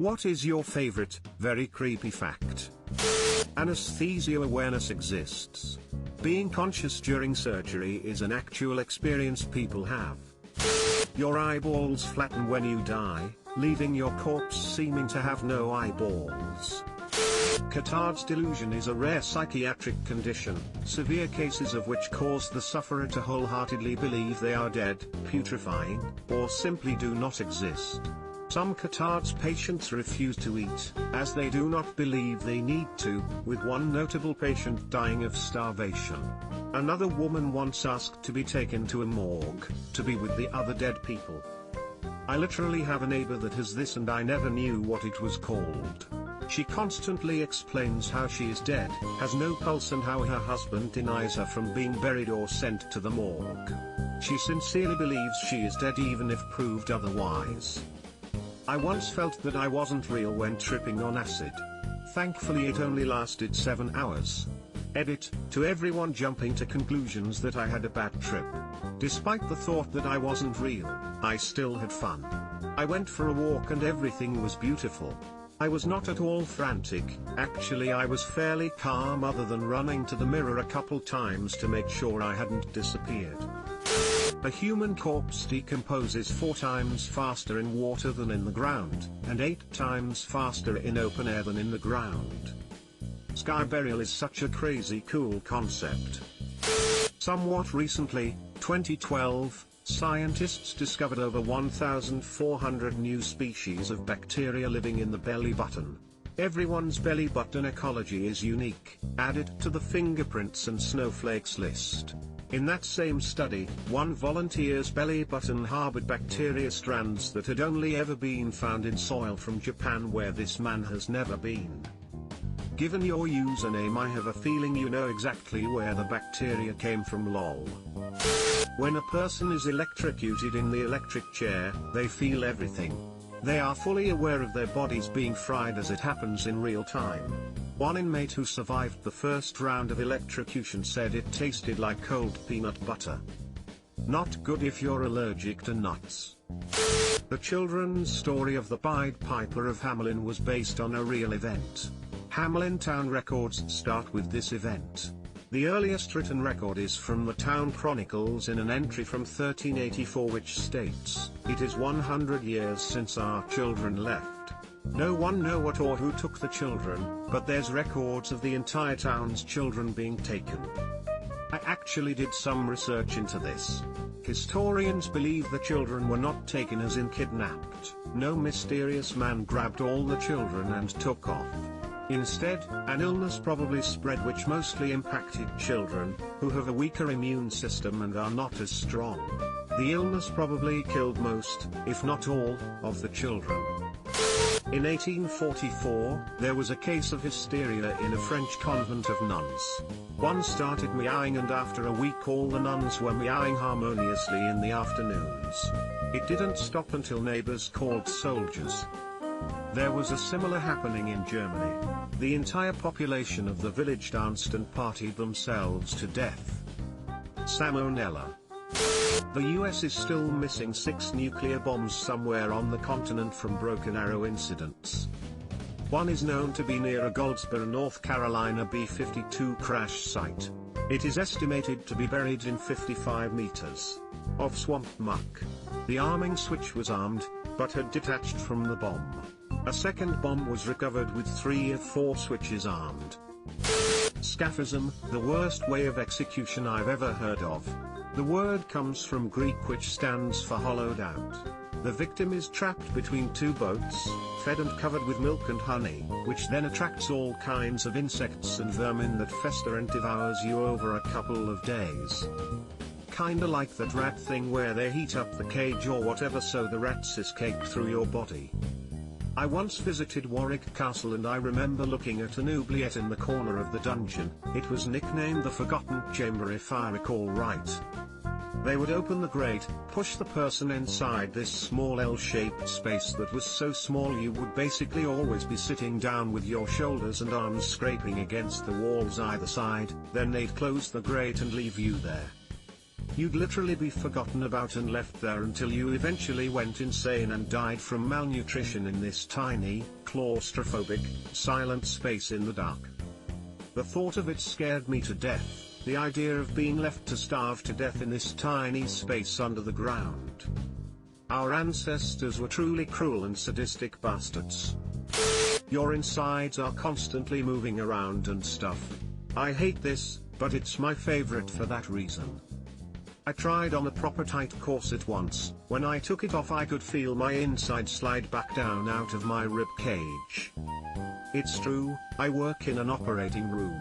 What is your favorite, very creepy fact? Anesthesia awareness exists. Being conscious during surgery is an actual experience people have. Your eyeballs flatten when you die, leaving your corpse seeming to have no eyeballs. Cotard's delusion is a rare psychiatric condition, severe cases of which cause the sufferer to wholeheartedly believe they are dead, putrefying, or simply do not exist. Some Cotard's patients refuse to eat, as they do not believe they need to, with one notable patient dying of starvation. Another woman once asked to be taken to a morgue, to be with the other dead people. I literally have a neighbor that has this and I never knew what it was called. She constantly explains how she is dead, has no pulse and how her husband denies her from being buried or sent to the morgue. She sincerely believes she is dead even if proved otherwise. I once felt that I wasn't real when tripping on acid. Thankfully it only lasted 7 hours. Edit, to everyone jumping to conclusions that I had a bad trip. Despite the thought that I wasn't real, I still had fun. I went for a walk and everything was beautiful. I was not at all frantic, actually I was fairly calm other than running to the mirror a couple times to make sure I hadn't disappeared. A human corpse decomposes 4 times faster in water than in the ground, and 8 times faster in open air than in the ground. Sky burial is such a crazy cool concept. Somewhat recently, 2012, scientists discovered over 1,400 new species of bacteria living in the belly button. Everyone's belly button ecology is unique, added to the fingerprints and snowflakes list. In that same study, one volunteer's belly button harbored bacteria strands that had only ever been found in soil from Japan where this man has never been. Given your username, I have a feeling you know exactly where the bacteria came from, lol. When a person is electrocuted in the electric chair, they feel everything. They are fully aware of their bodies being fried as it happens in real time. One inmate who survived the first round of electrocution said it tasted like cold peanut butter. Not good if you're allergic to nuts. The children's story of the Pied Piper of Hamelin was based on a real event. Hamelin town records start with this event. The earliest written record is from the Town Chronicles in an entry from 1384 which states, "It is 100 years since our children left. No one know what or who took the children, but there's records of the entire town's children being taken." I actually did some research into this. Historians believe the children were not taken as in kidnapped. No mysterious man grabbed all the children and took off. Instead, an illness probably spread which mostly impacted children, who have a weaker immune system and are not as strong. The illness probably killed most, if not all, of the children. In 1844, there was a case of hysteria in a French convent of nuns. One started meowing and after a week all the nuns were meowing harmoniously in the afternoons. It didn't stop until neighbors called soldiers. There was a similar happening in Germany. The entire population of the village danced and partied themselves to death. Salmonella. The US is still missing 6 nuclear bombs somewhere on the continent from Broken Arrow incidents. One is known to be near a Goldsboro, North Carolina B-52 crash site. It is estimated to be buried in 55 meters of swamp muck. The arming switch was armed, but had detached from the bomb. A second bomb was recovered with 3 of 4 switches armed. Scaphism, the worst way of execution I've ever heard of. The word comes from Greek which stands for hollowed out. The victim is trapped between 2 boats, fed and covered with milk and honey, which then attracts all kinds of insects and vermin that fester and devours you over a couple of days. Kinda like that rat thing where they heat up the cage or whatever so the rats escape through your body. I once visited Warwick Castle and I remember looking at an oubliette in the corner of the dungeon. It was nicknamed the Forgotten Chamber if I recall right. They would open the grate, push the person inside this small L-shaped space that was so small you would basically always be sitting down with your shoulders and arms scraping against the walls either side, then they'd close the grate and leave you there. You'd literally be forgotten about and left there until you eventually went insane and died from malnutrition in this tiny, claustrophobic, silent space in the dark. The thought of it scared me to death, the idea of being left to starve to death in this tiny space under the ground. Our ancestors were truly cruel and sadistic bastards. Your insides are constantly moving around and stuff. I hate this, but it's my favorite for that reason. I tried on a proper tight corset once. When I took it off I could feel my inside slide back down out of my rib cage. It's true, I work in an operating room.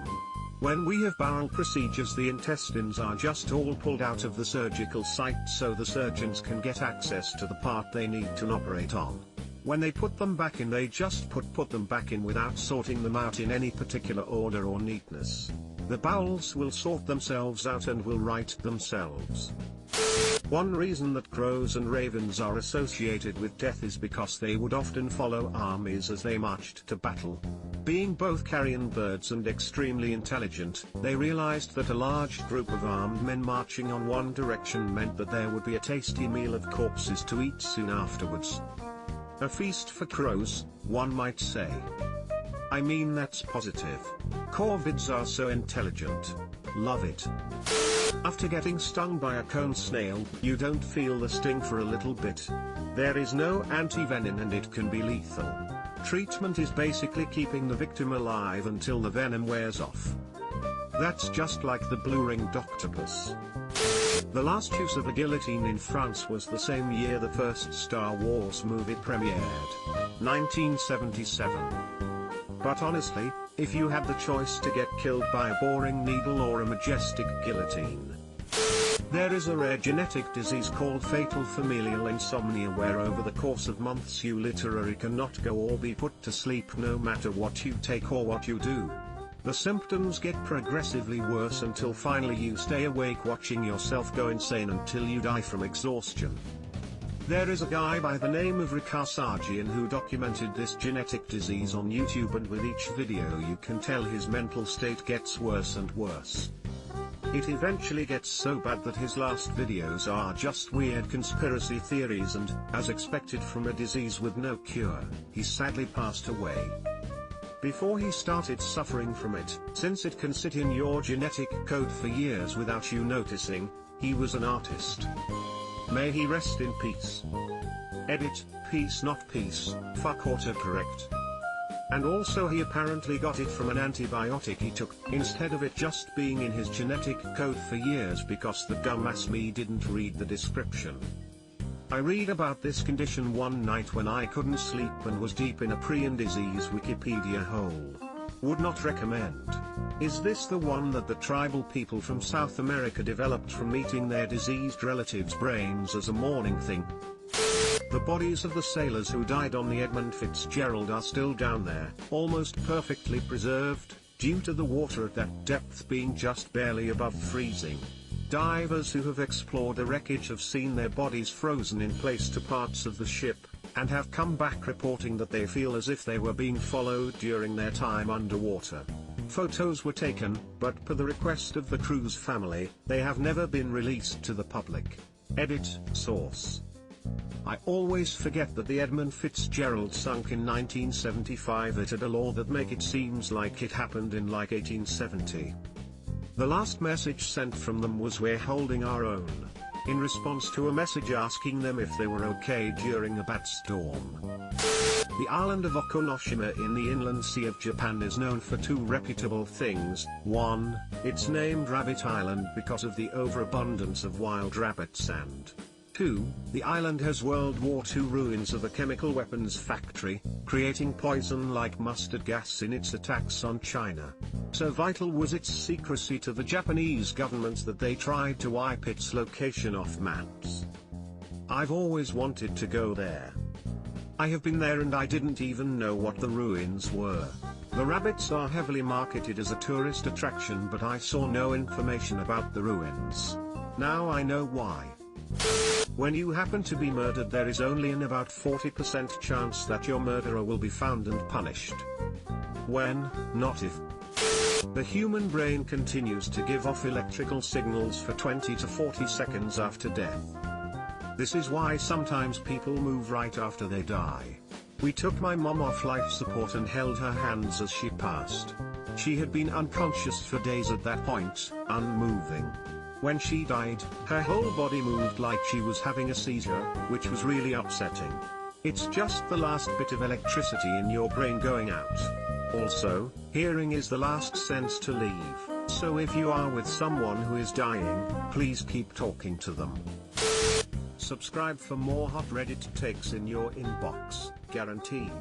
When we have bowel procedures, the intestines are just all pulled out of the surgical site so the surgeons can get access to the part they need to operate on. When they put them back in, they just put them back in without sorting them out in any particular order or neatness. The bowels will sort themselves out and will right themselves. One reason that crows and ravens are associated with death is because they would often follow armies as they marched to battle. Being both carrion birds and extremely intelligent, they realized that a large group of armed men marching on one direction meant that there would be a tasty meal of corpses to eat soon afterwards. A feast for crows, one might say. I mean, that's positive. Corvids are so intelligent. Love it. After getting stung by a cone snail, you don't feel the sting for a little bit. There is no anti-venom and it can be lethal. Treatment is basically keeping the victim alive until the venom wears off. That's just like the blue-ringed octopus. The last use of a guillotine in France was the same year the first Star Wars movie premiered, 1977. But honestly, if you had the choice to get killed by a boring needle or a majestic guillotine. There is a rare genetic disease called fatal familial insomnia where over the course of months you literally cannot go or be put to sleep no matter what you take or what you do. The symptoms get progressively worse until finally you stay awake watching yourself go insane until you die from exhaustion. There is a guy by the name of Rika Sarjian who documented this genetic disease on YouTube, and with each video you can tell his mental state gets worse and worse. It eventually gets so bad that his last videos are just weird conspiracy theories, and, as expected from a disease with no cure, he sadly passed away. Before he started suffering from it, since it can sit in your genetic code for years without you noticing, he was an artist. May he rest in peace. Edit, peace not peace, fuck autocorrect. And also he apparently got it from an antibiotic he took, instead of it just being in his genetic code for years because the dumbass me didn't read the description. I read about this condition one night when I couldn't sleep and was deep in a prion disease Wikipedia hole. Would not recommend. Is this the one that the tribal people from South America developed from eating their diseased relatives' brains as a morning thing? The bodies of the sailors who died on the Edmund Fitzgerald are still down there, almost perfectly preserved, due to the water at that depth being just barely above freezing. Divers who have explored the wreckage have seen their bodies frozen in place to parts of the ship, and have come back reporting that they feel as if they were being followed during their time underwater. Photos were taken, but per the request of the crew's family, they have never been released to the public. Edit, source. I always forget that the Edmund Fitzgerald sunk in 1975. It had a law that make it seems like it happened in like 1870. The last message sent from them was "We're holding our own," in response to a message asking them if they were okay during a bad storm. The island of Okunoshima in the inland sea of Japan is known for two reputable things. 1, it's named Rabbit Island because of the overabundance of wild rabbits, and 2, the island has World War II ruins of a chemical weapons factory, creating poison-like mustard gas in its attacks on China. So vital was its secrecy to the Japanese government that they tried to wipe its location off maps. I've always wanted to go there. I have been there and I didn't even know what the ruins were. The rabbits are heavily marketed as a tourist attraction, but I saw no information about the ruins. Now I know why. When you happen to be murdered, there is only an about 40% chance that your murderer will be found and punished. When, not if. The human brain continues to give off electrical signals for 20 to 40 seconds after death. This is why sometimes people move right after they die. We took my mom off life support and held her hands as she passed. She had been unconscious for days at that point, unmoving. When she died, her whole body moved like she was having a seizure, which was really upsetting. It's just the last bit of electricity in your brain going out. Also, hearing is the last sense to leave, so if you are with someone who is dying, please keep talking to them. Subscribe for more hot Reddit takes in your inbox, guaranteed.